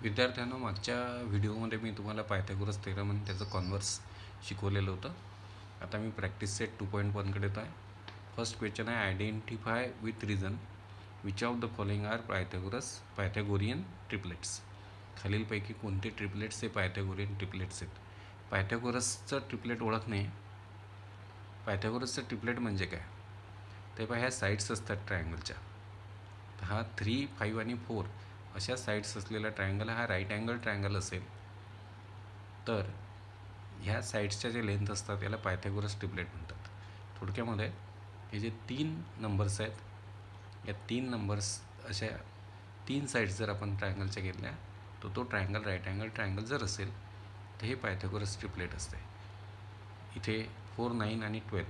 विद्यार्थ्यांनो, मागच्या व्हिडिओमध्ये मी तुम्हाला पायथागोरस थेरम आणि त्याचं कॉन्व्हर्स शिकवलेलं होतं. आता मी प्रॅक्टिस सेट 2.1कडे येतो आहे. फर्स्ट क्वेश्चन आहे, identify with reason which of the following are Pythagorean triplets. खालीलपैकी कोणते ट्रिपलेट्स हे पायथागोरियन ट्रिपलेट्स आहेत. पायथागोरसचं ट्रिपलेट ओळखणे. पायथागोरसचं ट्रिपलेट म्हणजे काय ते पहा, ह्या साईड्स असतात ट्रायंगलच्या. हा 3, 5 आणि 4 अशा साईड्स असलेला ट्रायंगल हा राईट अँगल ट्रायंगल असेल तर ह्या साईड्सच्या जे लेंथ असतात याला पायथागोरस ट्रिपलेट म्हणतात. थोडक्यामध्ये हे जे 3 नंबर्स आहेत, या 3 नंबर्स अशा 3 साईड्स जर आपण ट्रायंगलच्या घेतल्या तर तो ट्रायंगल राईट अँगल ट्रायंगल जर असेल तर हे पायथागोरस ट्रिपलेट असते. इथे 4, 9 आणि 12,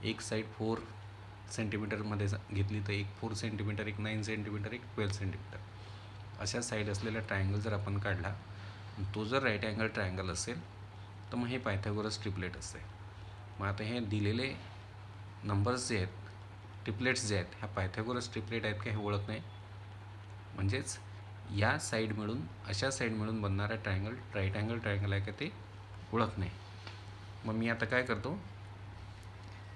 एक साईड 4 सेंटीमीटरमध्ये घेतली तर एक 4 सेंटीमीटर, एक 9 सेंटीमीटर, एक 12 सेंटीमीटर अशा साईड असलेला ट्रायंगल जर आपण काढला, तो जर राईट अँगल ट्रायंगल असेल तर मग हे पायथागोरस ट्रिपलेट असते. मग आता हे दिलेले नंबर्स जे आहेत, ट्रिपलेट्स जे आहेत, ह्या पायथागोरस ट्रिपलेट आहेत का हे ओळख नाही. म्हणजेच या साईड मिळून अशा साईड मिळून बनणारा ट्रायंगल राईट अँगल ट्रायंगल आहे का ते ओळख नाही. मग मी आता काय करतो,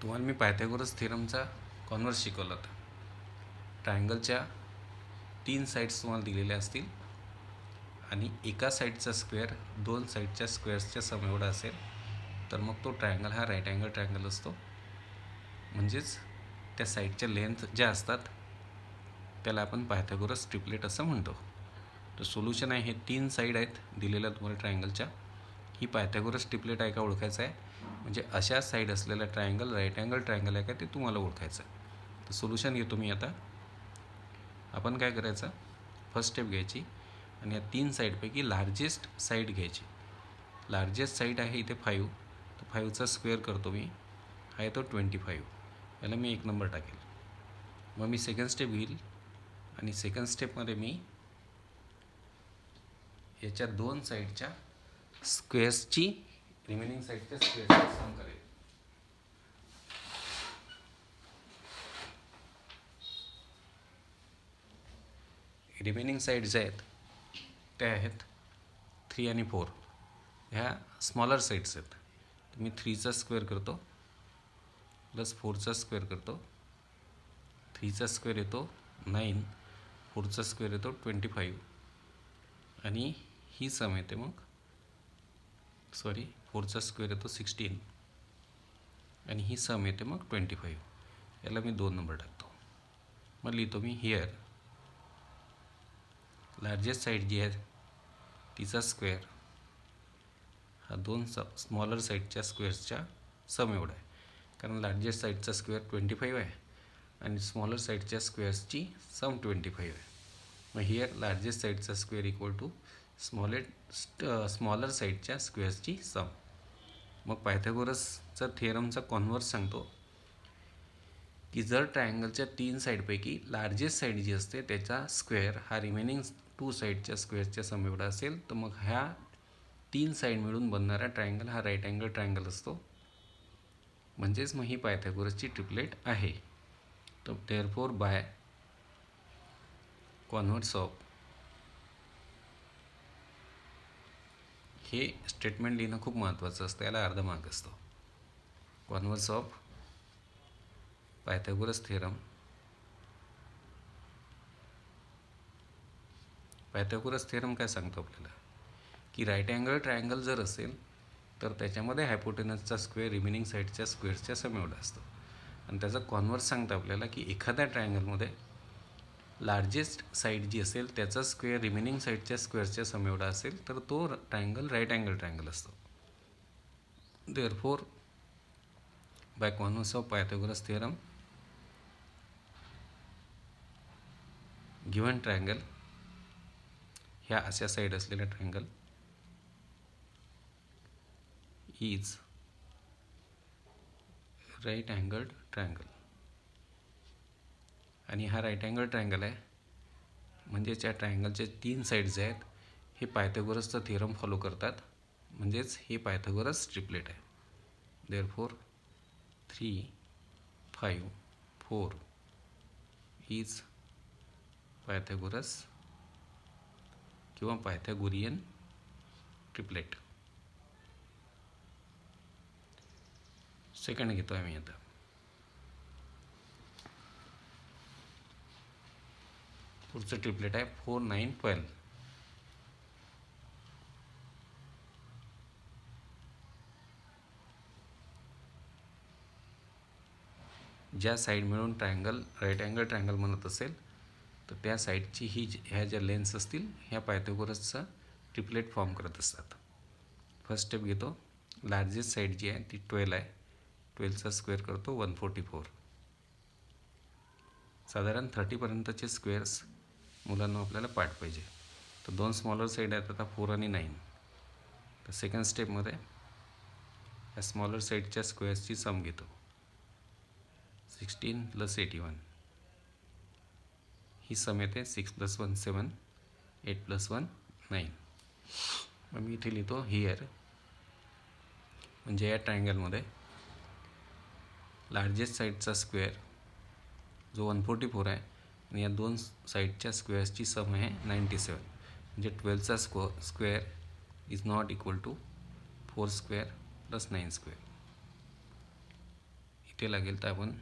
तुम्हाला मी पायथागोरस थेरमचा कॉन्व्हर्स शिकवला होता. ट्रायंगलच्या 3 साईड्स तुम्हाला दिलेल्या असतील आणि एका साईडचा स्क्वेअर 2 साईडच्या स्क्वेअर्सच्या सम एवढा असेल तर मग तो ट्रायंगल हा राईट अँगल ट्रायंगल असतो. म्हणजेच त्या साईडच्या लेंथ ज्या असतात त्याला आपण पायथागोरस ट्रिपलेट असं म्हणतो. तर सोल्युशन आहे, हे 3 साईड आहेत दिलेल्या तुम्हाला ट्रायंगलच्या, ही पायथागोरस ट्रिपलेट आहे का ओळखायचं आहे. म्हणजे अशा साईड असलेला ट्रायंगल राईट अँगल ट्रायंगल आहे का ते तुम्हाला ओळखायचं आहे. तर सोल्युशन घेतो मी आता. आपण काय करायचं, फर्स्ट स्टेप घ्यायची आणि या 3 साईडपैकी लार्जेस्ट साईड घ्यायची. लार्जेस्ट साईड आहे इथे 5, तर 5चा स्क्वेअर करतो मी, हा येतो 25. याला मी 1 नंबर टाकेल. मग मी सेकंड स्टेप घेईल आणि सेकंड स्टेपमध्ये मी याच्या 2 साईडच्या स्क्वेअर्सची, रिमेनिंग साईडच्या स्क्वेअर्सची सम करेल. रिमेनिंग साईड ज्या आहेत त्या आहेत 3 आणि 4, ह्या स्मॉलर साईड्स आहेत. तर मी 3चा स्क्वेअर करतो प्लस 4चा स्क्वेअर करतो. 3चा स्क्वेअर येतो 9, 4चा स्क्वेअर येतो 25 आणि ही सम येते मग 4चा स्क्वेअर येतो 16 आणि ही सम येते मग 25. याला मी 2 नंबर टाकतो. मग लिहितो मी हिअर लार्जेस्ट साईड जी आहे तिचा स्क्वेअर हा 2 स्मॉलर साईडच्या स्क्वेअर्सच्या सम एवढा आहे. कारण लार्जेस्ट साईडचा स्क्वेअर 25 आहे आणि स्मॉलर साईडच्या स्क्वेअर्सची सम 25 आहे. मग हिअर लार्जेस्ट साईडचा स्क्वेअर इक्वल टू स्मॉलर साईडच्या स्क्वेअर्सची सम. मग पायथागोरसचा थिअरमचा कॉन्व्हर्स सांगतो की जर ट्रायंगलच्या 3 साईडपैकी लार्जेस्ट साईड जी असते त्याचा स्क्वेअर हा रिमेनिंग 2 साईडच्या स्क्वेअर्सच्या सम एवढा असेल तर मग ह्या 3 साईड मिळून बनणारा ट्रायंगल हा राईट अँगल ट्रायंगल असतो. म्हणजेच मग ही पायथागोरसची ट्रिपलेट आहे. तर देअरफॉर बाय कॉन्व्हर्स ऑफ, हे स्टेटमेंट लिहिणं खूप महत्त्वाचं असतं, याला अर्धा मार्क असतो. Converse of Pythagoras theorem. Pythagoras theorem काय सांगतो आपल्याला की राईट अँगल ट्रायंगल जर असेल तर त्याच्यामध्ये हायपोटेनसचा स्क्वेअर रिमेनिंग साईडच्या स्क्वेअर्सच्या सम एवढा असतो. आणि त्याचा कॉन्व्हर्स सांगतो आपल्याला की एखाद्या ट्रायंगलमध्ये लार्जेस्ट साईड जी असेल त्याचा स्क्वेअर रिमेनिंग साईडच्या स्क्वेअर्सच्या सम एवढा असेल तर तो ट्रायंगल राईट अँगल ट्रायंगल असतो. Therefore by converse of Pythagoras theorem, given triangle, ह्या अशा साईड असलेला triangle is right angle triangle. आणि हा राईट अँगल ट्रायंगल आहे म्हणजेच या ट्रायंगलचे 3 साईड्स आहेत हे पायथागोरसचा थिअरम फॉलो करतात. म्हणजेच हे पायथागोरस ट्रिपलेट आहे. देअरफॉर 3, 5, 4 इज पायथागोरस किंवा पायथागोरियन ट्रिपलेट. सेकंड घेतो आहे मी आता. पुढचं ट्रिपलेट आहे 4, 9, 12. ज्या साईड मिळून ट्रायंगल राईट अँगल ट्रायंगल म्हणत असेल तर त्या साईडची ह्या ज्या लेन्स असतील ह्या पायथागोरसचा ट्रिपलेट फॉर्म करत असतात. फर्स्ट स्टेप घेतो. लार्जेस्ट साईड जी आहे ती 12 आहे. 12चा स्क्वेअर करतो 144. साधारण 30पर्यंतचे स्क्वेअर्स मुलांना आपल्याला पाठ पाहिजे. तर 2 स्मॉलर साईड आहेत आता 4 आणि 9. तर सेकंड स्टेपमध्ये या स्मॉलर साईडच्या स्क्वेअर्सची सम घेतो. 16 + 81 ही सम येते. 6 + 1 7, 8 + 1 9. मग मी इथे लिहितो हिअर, म्हणजे या ट्रायंगलमध्ये लार्जेस्ट साईडचा स्क्वेअर जो 144 आहे आणि या 2 साईडच्या स्क्वेअर्सची सम आहे 97. म्हणजे 12चा square is not equal to 4 square + 9 square. इथे लागेल तर आपण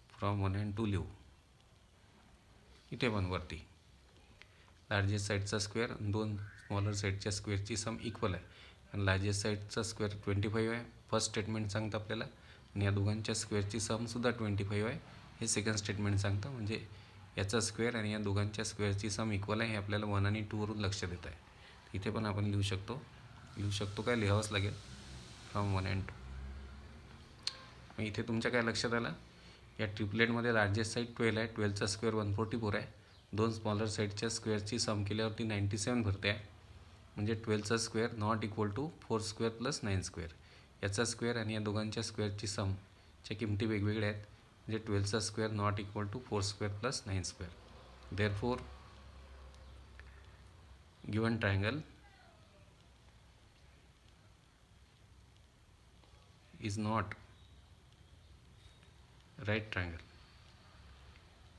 फ्रॉम 1 and 2 लिहू. इथे पण वरती लार्जेस्ट साईडचा स्क्वेअर 2 स्मॉलर साईडच्या स्क्वेअरची सम इक्वल आहे. आणि लार्जेस्ट साईडचा स्क्वेअर 25 आहे फर्स्ट स्टेटमेंट सांगतं आपल्याला. आणि या दोघांच्या स्क्वेअरची समसुद्धा 25 आहे हे सेकंड स्टेटमेंट सांगतं. म्हणजे याचा स्क्वेअर आणि या दोघांच्या स्क्वेअरची सम इक्वल आहे हे आपल्याला 1 आणि 2 वरून लक्षात येत आहे. इथे पण आपण लिहू शकतो काय लिहावंच लागेल फ्रॉम 1 and 2. मग इथे तुमच्या काय लक्षात आलं, या ट्रिपलेटमध्ये लार्जेस्ट साईड 12 आहे. 12चा स्क्वेअर 144 आहे. 2 स्मॉलर साईडच्या स्क्वेअरची सम केल्यावरती 97 भरते आहे. म्हणजे 12चा square not equal to 4 square + 9 square. याचा स्क्वेअर आणि या दोघांच्या स्क्वेअरची समच्या किमती वेगवेगळ्या आहेत. म्हणजे 12चा square not equal to 4 square + 9 square. Therefore given triangle is not right triangle.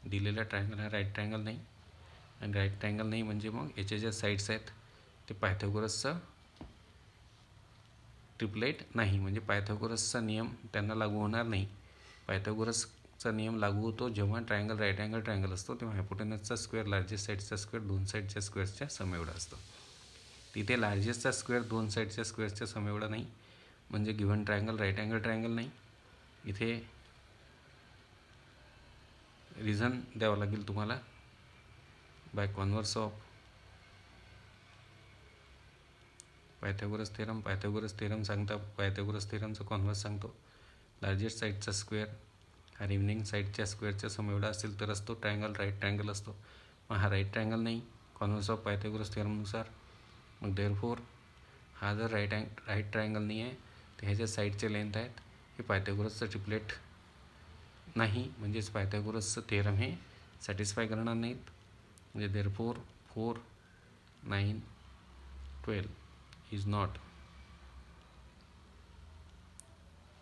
दिलेला ट्रायंगल हा राईट ट्रायंगल नाही. आणि राईट ट्रायंगल नाही म्हणजे मग याच्या ज्या साईड्स आहेत ते पायथागोरसचा ट्रिपलेट नाही. म्हणजे पायथागोरसचा नियम त्यांना लागू होणार नाही. पायथागोरसचा नियम लागू होतो जेव्हा ट्रायंगल राईट अँगल ट्रायंगल असतो, तेव्हा हायपोटेनसचा स्क्वेअर लार्जेस्ट साईडचा स्क्वेअर 2 साईडच्या स्क्वेअर्सच्या सम एवढा असतो. तिथे लार्जेस्टचा स्क्वेअर 2 साईडच्या स्क्वेअर्सच्या सम एवढा नाही. म्हणजे given triangle right angle triangle नाही. इथे रिझन द्यावं लागेल तुम्हाला by converse of Pythagoras theorem. Pythagoras theorem सांगता पायथागोरस थेरमचं कॉन्व्हर्स सांगतो. लार्जेस्ट साईडचा स्क्वेअर हा रिमेनिंग साईडच्या स्क्वेअरच्या सम एवढा असेल तरच तो ट्रायंगल राईट ट्रायंगल असतो. मग हा राईट ट्रायंगल नाही कॉन्व्हर्स ऑफ पायथागोरस थेरमनुसार. मग देअरफॉर हा जर राईट ट्रायंगल नाही आहे तर ह्याच्या साईडचे लेंथ आहेत हे पायथागोरसचं ट्रिपलेट नाही. म्हणजेच पायथागोरसचं थेरम हे सॅटिस्फाय करणार नाहीत. म्हणजे देअरफॉर 4, 9, 12 इज नॉट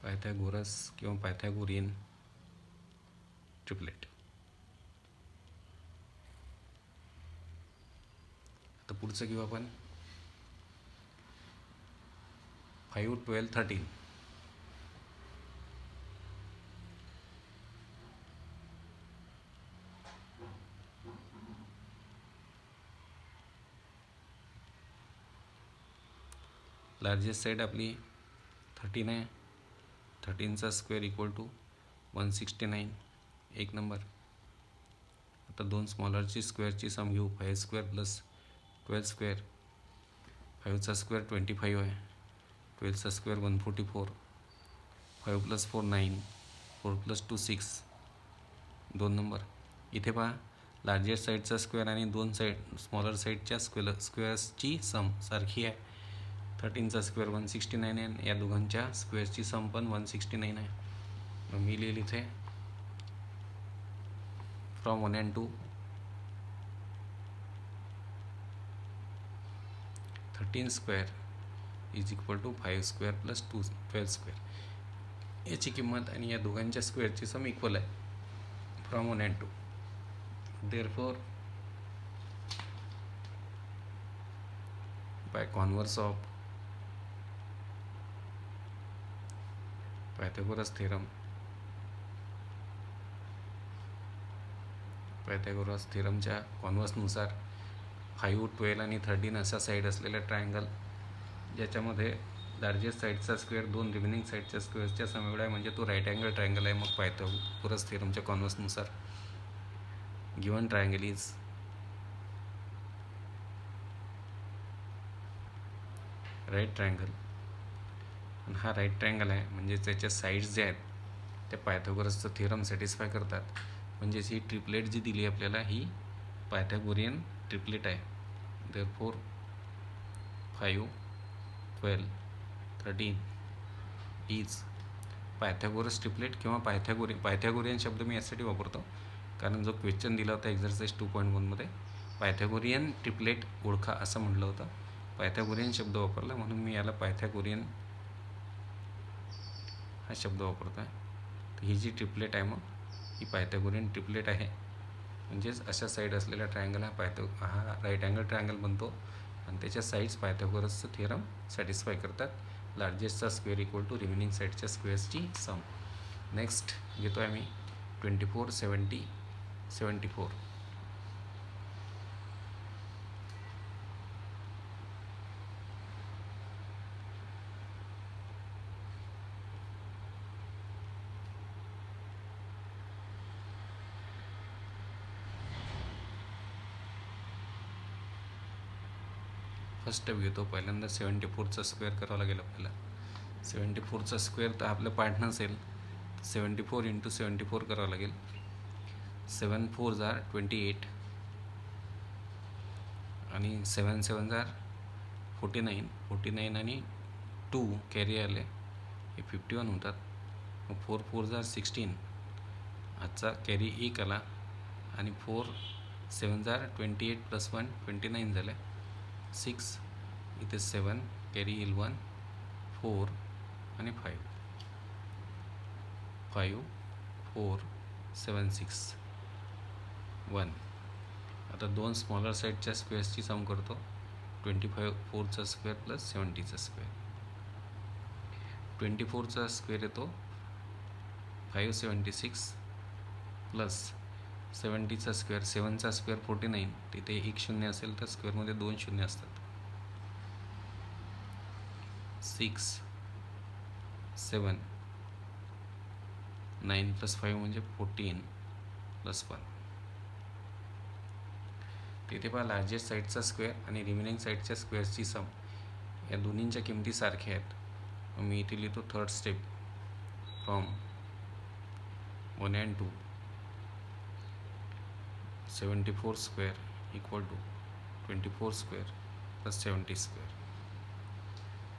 पायथागोरस किंवा पायथागोरियन ट्रिपलेट. आता पुढचं घेऊ आपण 5, 12, 13. लार्जेस्ट साईड आपली 13 आहे. 13चा स्क्वेअर इक्वल टू 169 एक नंबर. आता 2 स्मॉलरची स्क्वेअरची सम घेऊ. 5 स्क्वेअर + 12 स्क्वेअर. 5चा स्क्वेअर 25 आहे. 12चा स्क्वेअर 144. 5 + 4 9. 4 + 2 6 2 नंबर. इथे पहा लार्जेस्ट साईडचा स्क्वेअर आणि 2 स्मॉलर साईडच्या स्क्वेअर्सची सम सारखी आहे. 13चा स्क्वेअर 169 आहे. या दोघांच्या स्क्वेअरची सम पण 169 आहे. मग मी लिहिली इथे from 1 and 2 13 square is equal to 5 square + 12 square. याची किंमत आणि या दोघांच्या स्क्वेअरची सम इक्वल आहे फ्रॉम 1 and 2. देअरफॉर by converse of Pythagoras theorem. Pythagoras थिरमच्या कॉन्व्हर्सनुसार 5, 12 आणि 13 अशा साईड असलेल्या ट्रायंगल ज्याच्यामध्ये लार्जेस्ट साईडचा स्क्वेअर 2 रिमेनिंग साईडच्या स्क्वेअर्सच्या सम आहे, म्हणजे तो राईट अँगल ट्रायंगल आहे. मग पायथागोरस थिरमच्या कॉन्व्हर्सनुसार given triangle is right triangle. आणि हा राईट ट्रायंगल आहे म्हणजे त्याच्या साईड्स जे आहेत त्या पायथागोरसचं थिअरम सॅटिस्फाय करतात. म्हणजेच ही ट्रिपलेट जी दिली आपल्याला ही पायथागोरियन ट्रिपलेट आहे. देअरफॉर 5, 12, 13 इज पायथागोरस ट्रिपलेट किंवा पायथागोरियन शब्द मी यासाठी वापरतो कारण जो क्वेश्चन दिला होता एक्झरसाइज 2.1मध्ये पायथागोरियन ट्रिपलेट ओळखा असं म्हटलं होतं. पायथागोरियन शब्द वापरला म्हणून मी याला पायथागोरियन हा शब्द वापरतो आहे. तर ही जी ट्रिपलेट आहे मग ही पायथागोरियन ट्रिपलेट आहे. म्हणजेच अशा साईड असलेला ट्रायंगल हा राईट अँगल ट्रायंगल बनतो आणि त्याच्या साईड्स पायथागोरसचं थिअरम सॅटिस्फाय करतात. लार्जेस्टचा स्क्वेअर इक्वल टू रिमेनिंग साईडच्या स्क्वेअर्सची सम. नेक्स्ट घेतो आहे मी 24, 70, 74. फर्स्ट स्टेप घेतो. पहिल्यांदा 74चा स्क्वेअर करावा लागेल आपल्याला. 74चा स्क्वेअर तर आपलं पार्ट नसेल 74 × 74 करावं लागेल. 7 4s are 28 आणि 7 7s are 49. 49 आणि 2 कॅरी आले हे 51 होतात. मग 4 4s are 16 आजचा कॅरी 1 आला आणि 4 7s are 28 + 1 29 झाले. 6 इथे 7 कॅरी येईल 1 4 आणि 5 5 4 7 6 1. आता 2 स्मॉलर साईडच्या स्क्वेअर्सची सम करतो. 24चा स्क्वेअर + 70चा स्क्वेअर. 24चा स्क्वेअर येतो 576 + 70चा स्क्वेअर. 7चा स्क्वेअर 49. तिथे 1 शून्य असेल तर स्क्वेअरमध्ये 2 शून्य असतात. 6 7 9 + 5 म्हणजे 14 + 1. तिथे पहा लार्जेस्ट साईडचा स्क्वेअर आणि रिमेनिंग साईडच्या स्क्वेअर्सची सम या दोन्हींच्या किमती सारख्या आहेत. मी इथे लिहितो third step from 1 and 2. 74 square equal to 24 square + 70 square.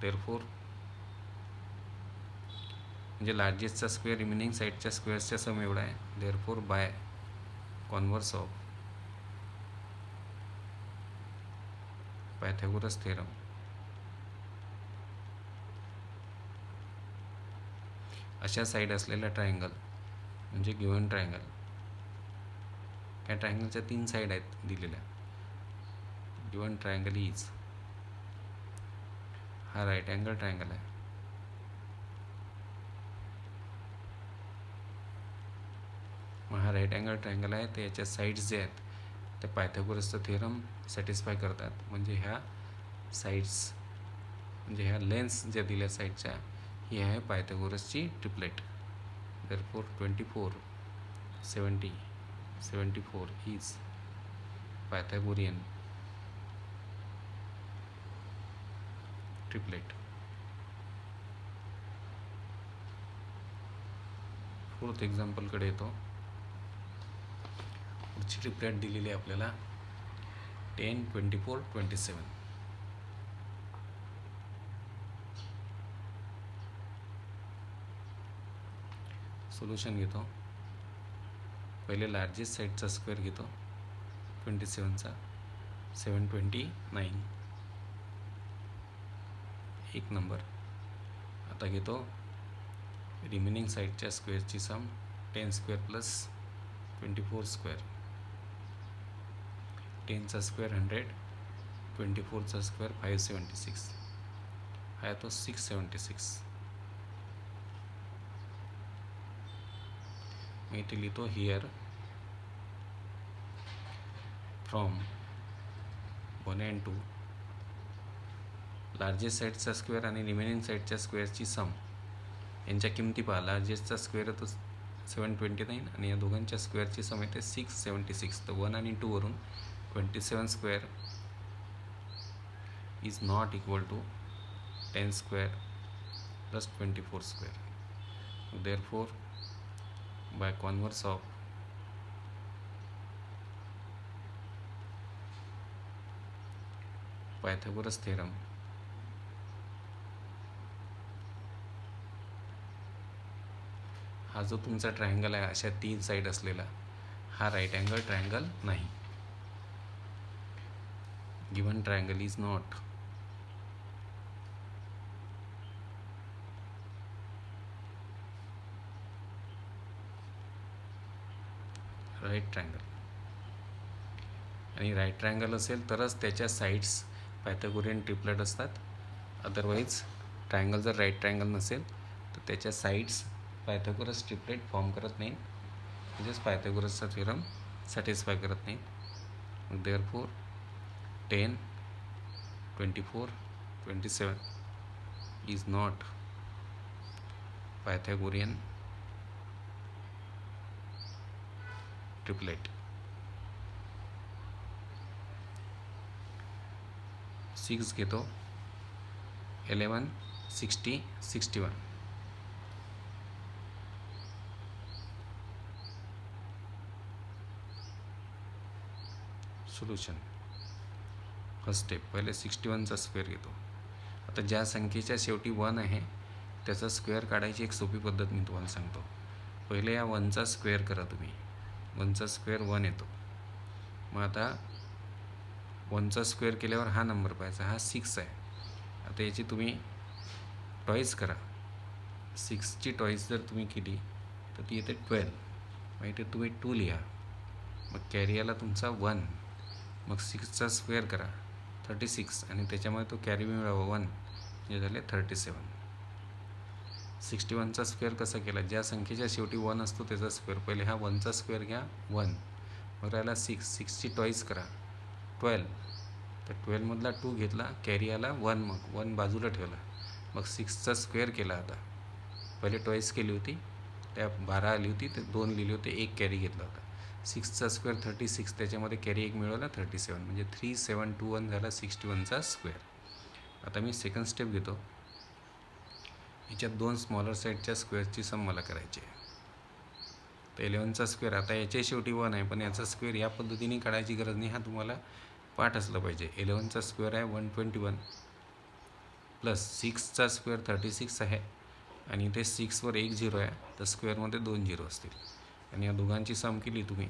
Therefore म्हणजे लार्जेस्टचा स्क्वेअर रिमेनिंग साईडच्या स्क्वेअर्सच्या सम एवढा आहे. Therefore by converse of Pythagoras theorem अशा साईड असलेला ट्रायंगल म्हणजे गिव्हन ट्रायंगल. या ट्रायंगलच्या 3 साईड आहेत दिलेल्या. गिव्हन ट्रायंगल इज हा राईट अँगल ट्रायंगल आहे. मग हा राईट अँगल ट्रायंगल आहे तर याच्या साईड्स जे आहेत त्या पायथागोरसचं थिअरम सॅटिस्फाय करतात. म्हणजे ह्या साईड्स म्हणजे ह्या लेन्स ज्या दिल्या साईडच्या ही आहे पायथागोरसची triplet. Therefore 24 70 74 is Pythagorean triplet. Fourth एक्झाम्पलकडे येतो. पुढची ट्रिपलेट दिलेली आहे आपल्याला 10 24 27. सोल्युशन घेतो. पहिले लार्जेस्ट साईडचा स्क्वेअर घेतो 27चा 729 एक नंबर. आता घेतो रिमेनिंग साईडच्या स्क्वेअरची सम 10 स्क्वेअर + 24 स्क्वेअर. 10चा स्क्वेअर 100 24चा स्क्वेअर 576 हा येतो 676. मी इथे लिहितो हिअर फ्रॉम 1 and 2 लार्जेस्ट साईडचा स्क्वेअर आणि रिमेनिंग साईडच्या स्क्वेअरची सम यांच्या किमती पहा. लार्जेस्टचा स्क्वेअर येतो 729 आणि या दोघांच्या स्क्वेअरची सम येते 676. तर 1 आणि 2 वरून 27 square is not equal to 10 square plus 24 square. Therefore by converse of Pythagoras theorem हा जो तुमचा ट्रायंगल आहे अशा 3 साईड असलेला हा राईट अँगल ट्रायंगल नाही. Given triangle is not right triangle. आणि राईट ट्रायंगल असेल तरच त्याच्या साईड्स पायथागोरियन ट्रिपलेट असतात. अदरवाईज ट्रायंगल जर राईट ट्रायंगल नसेल तर त्याच्या साईड्स पायथागोरस ट्रिपलेट फॉर्म करत नाहीत, म्हणजेच पायथागोरसचा थेरम सॅटिस्फाय करत नाहीत. Therefore 10, 24, 27 is not Pythagorean triplet. 6 घेतो 11, 60, 61. सोल्युशन. फर्स्ट स्टेप पहिले 61चा स्क्वेअर घेतो. आता ज्या संख्येच्या शेवटी 1 आहे त्याचा स्क्वेअर काढायची एक सोपी पद्धत मी तुम्हाला सांगतो. पहिले या 1चा स्क्वेअर करा तुम्ही. 1चा स्क्वेअर 1 येतो. मग आता 1चा स्क्वेअर केल्यावर हा नंबर पाहायचा, हा 6 आहे. आता याची तुम्ही टॉईस करा. 6ची टॉईस जर तुम्ही केली तर ती येते 12. मग इथे तुम्ही 2 लिहा. मग कॅरी आला तुमचा 1. मग 6चा स्क्वेअर करा 36 आणि त्याच्यामध्ये तो कॅरी मिळावा 1 म्हणजे झाले 37. 61चा स्क्वेअर कसा केला? ज्या संख्येच्या शेवटी 1 असतो त्याचा स्क्वेअर. पहिले हा 1चा स्क्वेअर घ्या 1. मग राहिला 6. 6ची टॉईस करा 12. तर 12मधला 2 घेतला, कॅरी आला 1. मग 1 बाजूला ठेवला. मग 6चा स्क्वेअर केला. आता पहिले टॉईस केली होती त्या 12 आली होती, ते 2 लिहिले होते, 1 कॅरी घेतला होता. 6चा स्क्वेअर 36, त्याच्यामध्ये कॅरी 1 मिळवला 37 म्हणजे 3721 झाला 61चा स्क्वेअर. आता मी सेकंड स्टेप घेतो. याच्यात 2 स्मॉलर साईडच्या स्क्वेअरची सम मला करायची आहे. तर 11चा स्क्वेअर, आता याच्या शेवटी 1 आहे पण याचा स्क्वेअर या पद्धतीने काढायची गरज नाही, हा तुम्हाला पाठ असला पाहिजे. 11चा स्क्वेअर आहे 121 प्लस 6चा स्क्वेअर 36 आहे आणि ते 6वर 1 झिरो आहे तर स्क्वेअरमध्ये 2 झिरो असतील आणि या दोघांची सम केली तुम्ही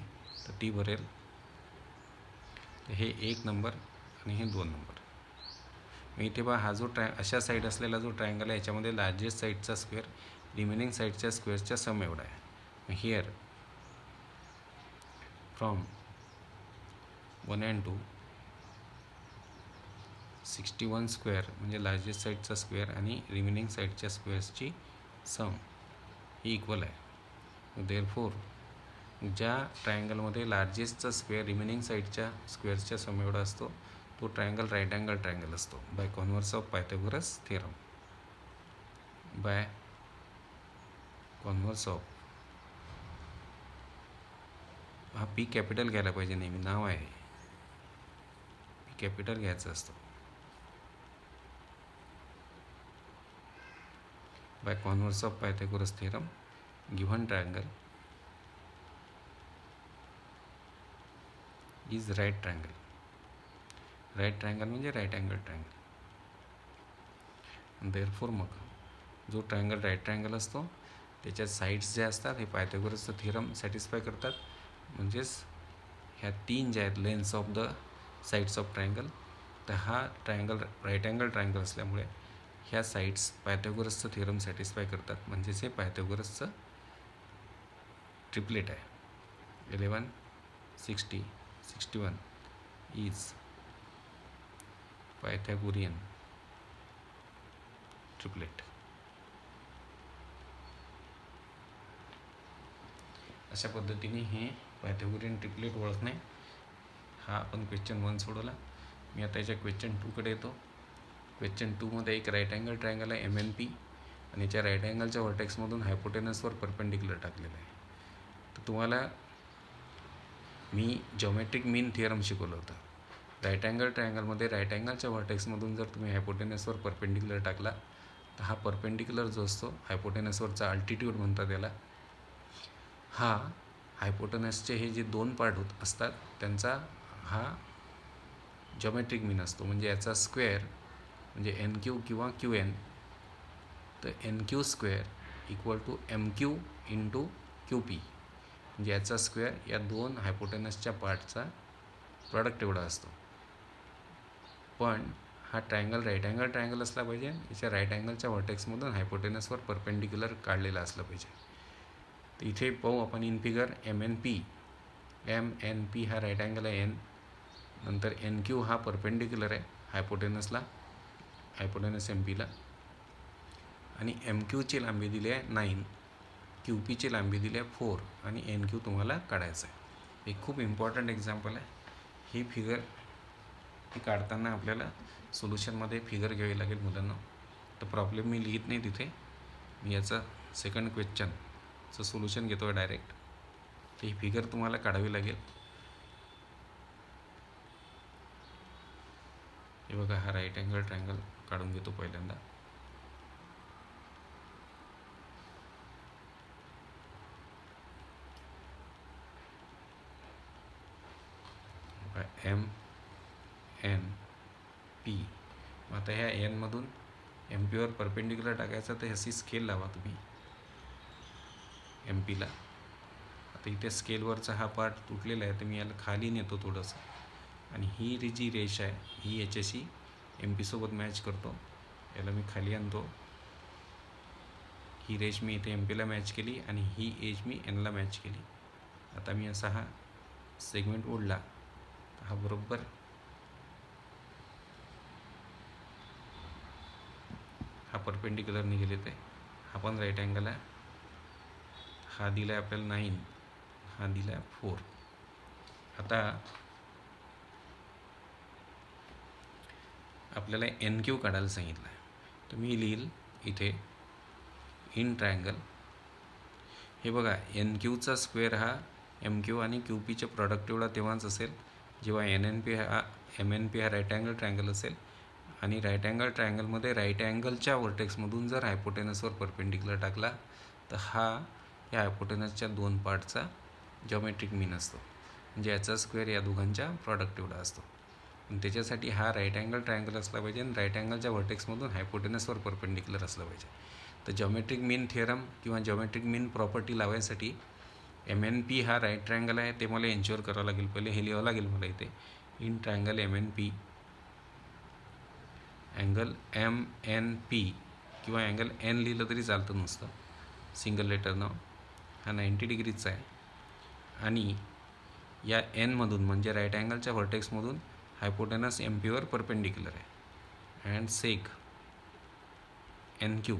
तर ती भरेल. तर हे 1 नंबर आणि हे 2 नंबर. मग इथे बा हा जो अशा साईड असलेला जो ट्रायंगल आहे याच्यामध्ये लार्जेस्ट साईडचा स्क्वेअर रिमेनिंग साईडच्या स्क्वेअरच्या सम एवढा आहे. मग हिअर फ्रॉम 1 and 2 61 स्क्वेअर म्हणजे लार्जेस्ट साईडचा स्क्वेअर आणि रिमेनिंग साईडच्या स्क्वेअर्सची सम ही इक्वल आहे. देअरफोर ज्या ट्रायंगलमध्ये लार्जेस्टचा स्क्वेअर रिमेनिंग साईडच्या स्क्वेअर्सच्या सम एवढा असतो तो ट्रायंगल राईट अँगल ट्रायंगल असतो. By converse of Pythagoras theorem. By converse of, हा पी कॅपिटल घ्यायला पाहिजे नेहमी, नाव आहे पी कॅपिटल घ्यायचं असतं. By converse of Pythagoras theorem given triangle is right triangle. Right triangle म्हणजे राईट अँगल ट्रायंगल. देअरफोर मग जो ट्रायंगल राईट ट्रायंगल असतो त्याच्या साईड्स ज्या असतात हे पायथागोरसचं थेरम सॅटिस्फाय करतात. म्हणजेच ह्या 3 ज्या आहेत lens of the sides of triangle, तर हा ट्रायंगल राईट अँगल ट्रायंगल असल्यामुळे ह्या साईड्स पायथागोरसचं थेरम सॅटिस्फाय करतात. म्हणजेच हे पायथागोरसचं ट्रिपलेट आहे. 11, 60, 61 इज पायथागोरियन ट्रिपलेट. अशा पद्धतीने हे पायथागोरियन ट्रिपलेट ओळखणे. हा आपण क्वेश्चन 1 सोडवला. मी आता याच्या क्वेश्चन 2कडे येतो. क्वेश्चन 2मध्ये एक राईट अँगल ट्रायंगल आहे MNP आणि याच्या राईट अँगलच्या व्हर्टेक्समधून हायपोटेनसवर परपेंडिक्युलर टाकलेलं आहे. तर तुम्हाला मी जॉमेट्रिक मीन थिअरम शिकवलं होतं. राईट अँगल ट्रायंगलमध्ये राईट अँगलच्या व्हर्टेक्समधून जर तुम्ही हायपोटेनसवर परपेंडिक्युलर टाकला तर हा परपेंडिक्युलर जो असतो हायपोटेनसवरचा अल्टिट्यूड म्हणतात याला. हा हायपोटेनसचे हे जे 2 पार्ट असतात त्यांचा हा जॉमेट्रिक मीन असतो. म्हणजे याचा स्क्वेअर म्हणजे NQ किंवा QN, तर NQ square equal to MQ into QP, म्हणजे याचा स्क्वेअर या 2 हायपोटेनसच्या पार्टचा प्रॉडक्ट एवढा असतो. पण हा ट्रायंगल राईट अँगल ट्रायंगल असला पाहिजे. याच्या राईट अँगलच्या व्हर्टेक्समधून हायपोटेनसवर परपेंडिक्युलर काढलेला असला पाहिजे. तर इथे पाहू आपण इन फिगर MNP हा राईट अँगल आहे N, नंतर NQ हा परपेंडिक्युलर आहे हायपोटेनसला, हायपोटेनस MPला, आणि MQची लांबी दिली आहे 9, QPची लांबी दिली आहे 4 आणि NQ तुम्हाला काढायचं आहे. हे खूप इम्पॉर्टंट एक्झाम्पल आहे. ही फिगर ही काढताना आपल्याला सोल्युशनमध्ये फिगर घ्यावी लागेल मुलांना. तर प्रॉब्लेम मी लिहित नाही तिथे, मी याचं सेकंड क्वेश्चनचं सोल्युशन घेतो आहे डायरेक्ट. तर ही फिगर तुम्हाला काढावी लागेल. हे बघा, हा राईट अँगल ट्रायंगल काढून घेतो पहिल्यांदा. MNP. आता ह्या Nमधून MPवर परपेंडिक्युलर टाकायचा, तर अशी स्केल लावा तुम्ही MPला. आता इथे स्केलवरचा हा पार्ट तुटलेला आहे, तर मी याला खाली नेतो थोडंसं, आणि ही जी रेष आहे ही याच्याशी MPसोबत मॅच करतो. याला मी खाली आणतो. ही रेष मी इथे MPला मॅच केली आणि ही एज मी Nला मॅच केली. आता मी असा हा सेगमेंट ओढला, हा बरोबर हा परपेंडिक्युलर निघेलेत आहे. हा पण राईट अँगल आहे. हा दिला आहे आपल्याला 9, हा दिला आहे 4. आता आपल्याला NQ काढायला सांगितलं आहे, तर मी लिहिल इथे इन ट्रायंगल. हे बघा, NQचा स्क्वेअर हा MQ आणि QPचे प्रॉडक्ट एवढा तेव्हाच असेल जेव्हा MNP हा राईट अँगल ट्रायंगल असेल, आणि राईट अँगल ट्रायंगलमध्ये राईट अँगलच्या व्हर्टेक्समधून जर हायपोटेनसवर परपेंडिक्युलर टाकला तर हा या हायपोटेनसच्या 2 पार्टचा जॉमेट्रिक मीन असतो. म्हणजे याचा स्क्वेअर या दोघांच्या प्रॉडक्ट एवढा असतो. आणि त्याच्यासाठी हा राईट अँगल ट्रायंगल असला पाहिजे आणि राईट अँगलच्या व्हर्टेक्समधून हायपोटेनसवर परपेंडिक्युलर असलं पाहिजे. तर जॉमेट्रिक मीन थिअरम किंवा जॉमेट्रिक मीन प्रॉपर्टी लावायसाठी MNP हा राईट ट्रायंगल आहे ते मला एन्श्युअर करावं लागेल. पहिले हे लिहावं लागेल मला इथे in triangle MNP, angle MNP किंवा अँगल N लिहिलं तरी चालतं नुसतं सिंगल लेटरनं. हा 90 डिग्रीचा आहे आणि या Nमधून म्हणजे राईट अँगलच्या व्हर्टेक्समधून हायपोटेनस MPवर परपेंडिक्युलर आहे. अँड सेक NQ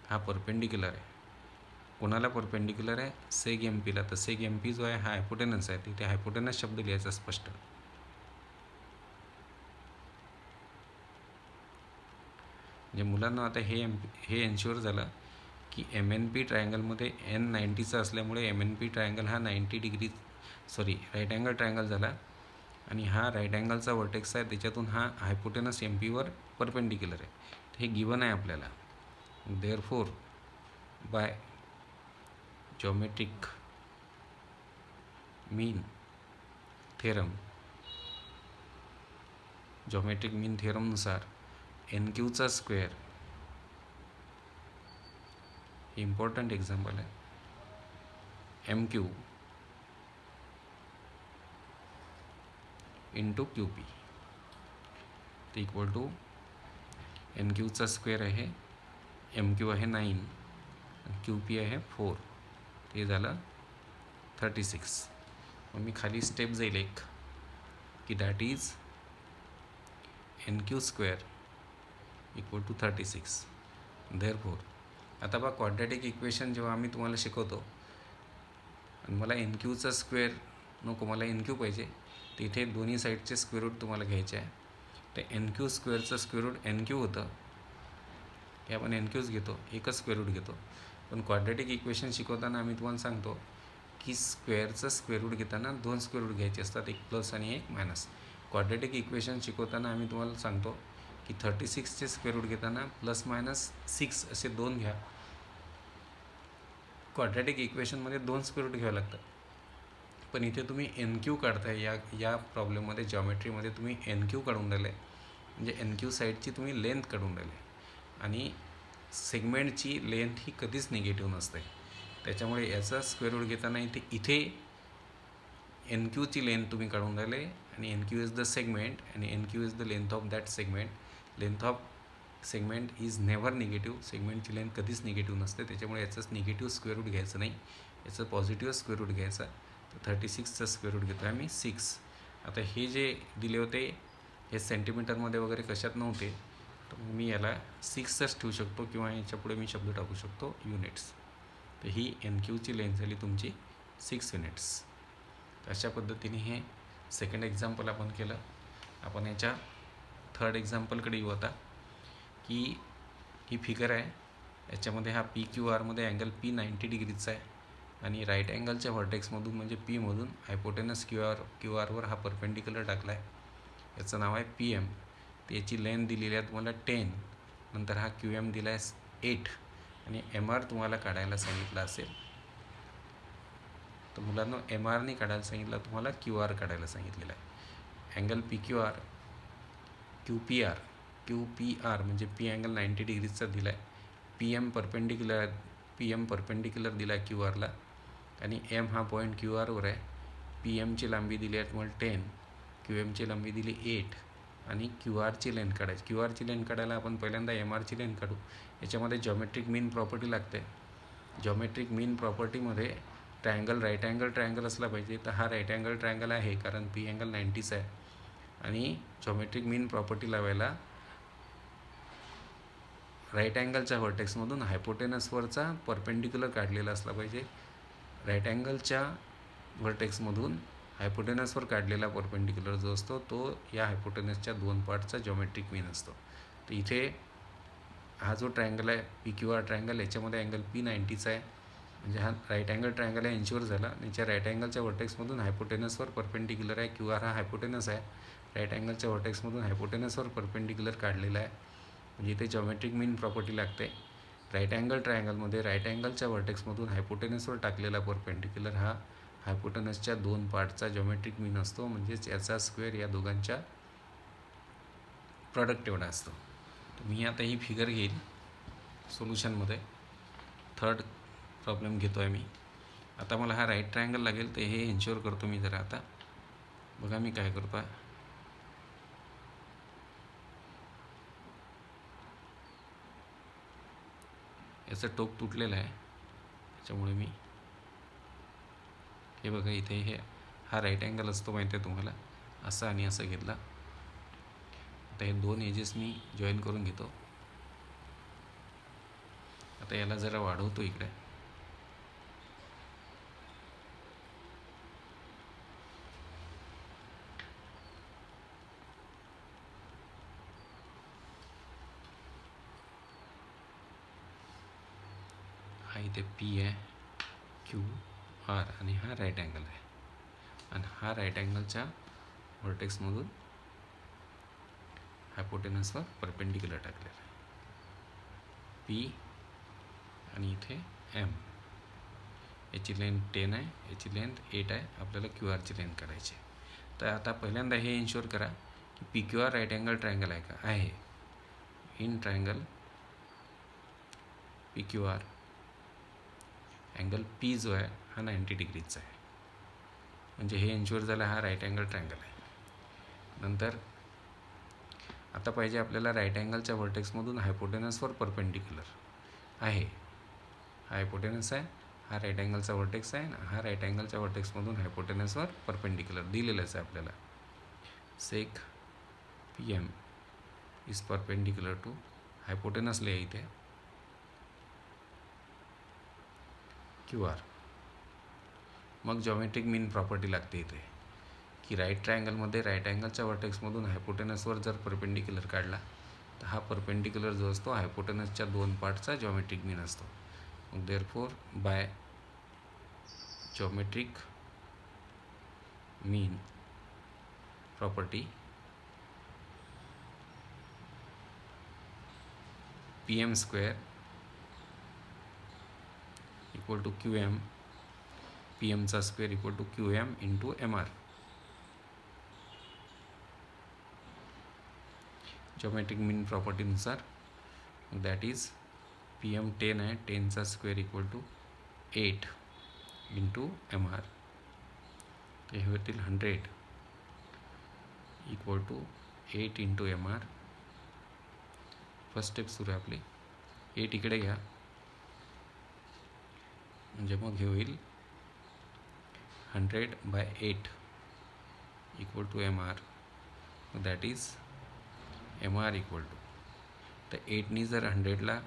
हा परपेंडिक्युलर आहे. कोणाला परपेंडिक्युलर आहे? सेग MPला. तर सेग MP जो आहे हा हायपोटेनस आहे, तिथे हायपोटेनस शब्द लिहायचा स्पष्ट. म्हणजे मुलांना आता हे एन्श्युअर झालं की MNP ट्रायंगलमध्ये N 90चा असल्यामुळे MNP ट्रायंगल हा 90 डिग्री राईट अँगल ट्रायंगल झाला, आणि हा राईट अँगलचा व्हर्टेक्स आहे त्याच्यातून हा हायपोटेनस MPवर परपेंडिक्युलर आहे. हे गिवन आहे आपल्याला. Therefore by geometric mean थिअरमनुसार NQचा square, हे इम्पॉर्टंट एक्झाम्पल आहे, MQ इंटू QP ते इक्वल टू NQचा स्क्वेअर आहे MQ आहे 9 आणि QP आहे 4, ते झालं 36. मग मी खाली स्टेप जाईल एक की that is NQ² equal to 36. Therefore आता बघा क्वाड्रॅटिक इक्वेशन जेव्हा आम्ही तुम्हाला शिकवतो आणि मला NQचा स्क्वेअर नको, मला NQ पाहिजे, तिथे दोन्ही साईडचे स्क्वेअर रूट तुम्हाला घ्यायचे आहे. तर NQ² स्क्वेअर रूट NQ होतं, हे आपण NQच घेतो, एकच स्क्वेअर रूट घेतो. पण क्वाड्रॅटिक इक्वेशन शिकवताना आम्ही तुम्हाला सांगतो की स्क्वेअरचं स्क्वेअर रूट घेताना दोन स्क्वेअर रूट घ्यायचे असतात, एक प्लस आणि एक मायनस. क्वाड्रॅटिक इक्वेशन शिकवताना आम्ही तुम्हाला सांगतो की 36चे स्क्वेअर रूट घेताना प्लस मायनस 6 असे दोन घ्या. क्वाड्रॅटिक इक्वेशनमध्ये दोन स्क्वेअर रूट घ्यावे लागतात. पण इथे तुम्ही NQ काढताय, या प्रॉब्लेममध्ये जॉमेट्रीमध्ये तुम्ही NQ काढून राहिले, म्हणजे NQ साईडची तुम्ही लेंथ काढून राहिले. आणि सेगमेंटची लेंथ ही कधीच निगेटिव्ह नसते. त्याच्यामुळे याचा स्क्वेअर रूट घेताना इथे NQची लेंथ तुम्ही काढून राहिले, आणि NQ इज द सेगमेंट आणि NQ is the length of that segment. Length of segment is never negative. सेगमेंटची लेंथ कधीच निगेटिव्ह नसते. त्याच्यामुळे याचंच निगेटिव्ह स्क्वेअर रूट घ्यायचं नाही, याचं पॉझिटिव्ह स्क्वेअर रूट घ्यायचा. तर 36चा स्क्वेअर रूट घेतो आम्ही 6. आता हे जे दिले होते हे सेंटीमीटरमध्ये वगैरे कशात नव्हते, तर मी याला 6च ठेवू शकतो किंवा याच्यापुढे मी शब्द टाकू शकतो युनिट्स. तर ही NQची लेंथ झाली तुमची 6 युनिट्स. अशा पद्धतीने हे सेकंड एक्झाम्पल आपण केलं. आपण याच्या थर्ड एक्झाम्पलकडे येऊ आता, की ही फिगर आहे, याच्यामध्ये हा PQRमध्ये अँगल P 90 डिग्रीचा आहे, आणि राईट अँगलच्या व्हर्टेक्समधून म्हणजे Pमधून हायपोटेनस QRवर हा परपेंडिक्युलर टाकला आहे, याचं नाव आहे PM. तर याची लेंथ दिलेली आहे तुम्हाला 10, नंतर हा QM दिला आहे 8, आणि MR तुम्हाला काढायला सांगितलं असेल. तर मुलांना MRने काढायला सांगितलं, तुम्हाला QR काढायला सांगितलेलं आहे. अँगल PQR QPR म्हणजे P अँगल 90 डिग्रीचा दिला आहे. PM परपेंडिक्युलर दिला आहे QRला, आणि M हा पॉईंट QRवर आहे. PMची लांबी दिली आहे तुम्हाला 10, QMची लांबी दिली 8, आणि QRची लेंथ काढायची. QRची लेंथ काढायला आपण पहिल्यांदा MRची लेंथ काढू. याच्यामध्ये जॉमेट्रिक मीन प्रॉपर्टी लागते. जॉमेट्रिक मीन प्रॉपर्टीमध्ये राईट अँगल ट्रायंगल असला पाहिजे. तर हा राईट अँगल ट्रायंगल आहे, कारण P अँगल 90चा आहे. आणि जॉमेट्रिक मीन प्रॉपर्टी लावायला राईट अँगलच्या व्हर्टेक्समधून हायपोटेनसवरचा परपेंडिक्युलर काढलेला असला पाहिजे. राईट अँगलच्या व्हर्टेक्समधून हायपोटेनसवर काढलेला परपेंडिक्युलर जो असतो तो या हायपोटेनसच्या दोन पार्टचा जॉमेट्रिक मीन असतो. तर इथे हा जो ट्रायंगल आहे PQR ट्रायंगल, याच्यामध्ये अँगल P 90चा आहे, म्हणजे हा राईट अँगल ट्रायंगल आहे एन्श्युअर झाला. याच्या राईट अँगलच्या व्हर्टेक्समधून हायपोटेनसवर परपेंडिक्युलर आहे. QR हा हायपोटेनस आहे, राईट अँगलच्या व्हर्टेक्समधून हायपोटेनसवर परपेंडिक्युलर काढलेला आहे, म्हणजे इथे जॉमेट्रिक मीन प्रॉपर्टी लागते. राईट अँगल ट्रायंगलमध्ये राईट अँगलच्या व्हर्टेक्समधून हायपोटेनसवर टाकलेला परपेंडिक्युलर हा हायपोटेनसच्या दोन पार्टचा जॉमेट्रिक मीन असतो, म्हणजेच याचा स्क्वेअर या दोघांच्या प्रॉडक्ट एवढा असतो. तर मी आता ही फिगर घेईल सोल्युशनमध्ये. थर्ड प्रॉब्लेम घेतो आहे मी. आता मला हा राईट ट्रायंगल लागेल, तर हे एन्श्युअर करतो मी जरा. आता बघा मी काय करतो आहे, याचं टोक तुटलेलं आहे, त्याच्यामुळे मी हे बघा इथे हा राईट अँगल असतो माहिती आहे तुम्हाला, असं आणि असं घेतला. आता हे दोन एजेस मी जॉईन करून घेतो. आता याला जरा वाढवतो इकडे. हा इथे P आहे, QR, आणि हा राईट अँगल आहे, आणि हा राईट अँगलच्या व्हर्टेक्समधून हायपोटेनसवर परपेंडिक्युलर टाकलेला आहे P, आणि इथे M. याची लेंथ 10 आहे, याची लेंथ 8 आहे. आपल्याला QRची लेंथ काढायची. तर आता पहिल्यांदा हे इन्श्युअर करा की PQR राईट अँगल ट्रायंगल आहे का. आहे. In triangle PQR angle P जो आहे हा 90 डिग्रीचा आहे, म्हणजे हे इन्श्युअर झालं हा राईट अँगल ट्रायंगल आहे. नंतर आता पाहिजे आपल्याला राईट अँगलच्या व्हर्टेक्समधून हायपोटेनसवर परपेंडिक्युलर आहे. हा हायपोटेनस आहे, हा राईट अँगलचा व्हर्टेक्स आहे, हा राईट अँगलच्या व्हर्टेक्समधून हायपोटेनसवर परपेंडिक्युलर दिलेलंच आहे आपल्याला. Seg PM is perpendicular to hypotenuse लिहा इथे QR. मग जॉमेट्रिक मीन प्रॉपर्टी लागते इथे की राईट ट्रायंगलमध्ये राईट अँगलच्या वर्टेक्समधून हायपोटेनसवर जर परपेंडिक्युलर काढला तर हा परपेंडिक्युलर जो असतो हायपोटेनसच्या 2 पार्टचा जॉमेट्रिक मीन असतो. मग therefore by geometric mean property PM square equal to QM, PM चा square equal to QM into MR. Geometric mean प्रॉपर्टीनुसार दॅट इज PM 10 आहे, 10चा square equal to 8 into MR. ते हे होतील 100 equal to 8 into MR. First step सुरू आहे आपली. 8 इकडे घ्या म्हणजे मग हे होईल 100/8 equal to MR. That is MR equal to, तर 8नी जर 100ला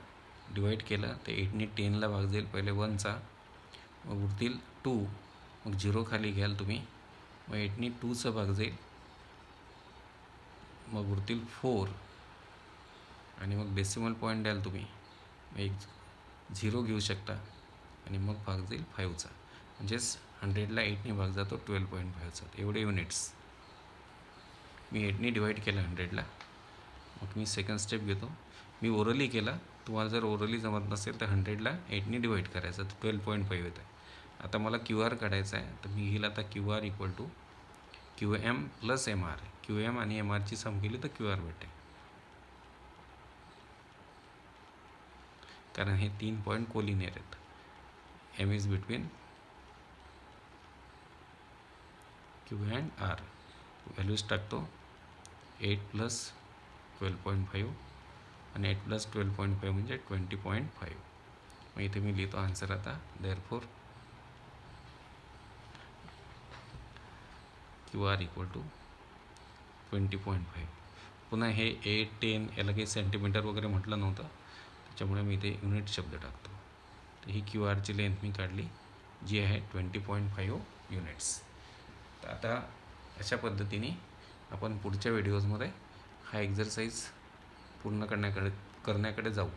डिवाईड केलं तर 8नी 10ला भाग जाईल, पहिले 1चा, मग उरतील 2, मग 0 खाली घ्याल तुम्ही, मग 8नी 2चा भाग जाईल, मग उरतील 4, आणि मग डेसिमल पॉईंट द्याल तुम्ही, मग एक 0 घेऊ शकता आणि मग भाग जाईल 5चा, म्हणजेच 100ला 8नी भाग जातो 12.5चा. एवढे युनिट्स. मी 8नी डिवाईड केलं 100ला. मग मी सेकंड स्टेप घेतो. मी ओरली केला, तुम्हाला जर ओरली जमत नसेल तर 100ला 8नी डिवाईड करायचं, तर 12.5 येत आहे. आता मला QR काढायचा आहे, तर मी घेईल आता QR equal to QM plus MR. QM आणि MRची सम केली तर QR भेटते, कारण हे 3 पॉईंट कोलिनियर आहेत. M is between Q and R. Values टाकतो. 8 प्लस 12.5 आणि 8 प्लस 12.5 म्हणजे 20.5. मग इथे मी लिहितो आन्सर आता. Therefore QR equal to 20.5. पुन्हा हे 8, 10 याला काही सेंटीमीटर वगैरे म्हटलं नव्हतं, त्याच्यामुळे मी इथे युनिट शब्द टाकतो. तर ही QRची लेंथ मी काढली, जी आहे 20.5 युनिट्स. तर आता अशा पद्धतीने आपण पुढच्या व्हिडिओजमध्ये हा एक्झरसाइज पूर्ण करण्याकडे जाऊ.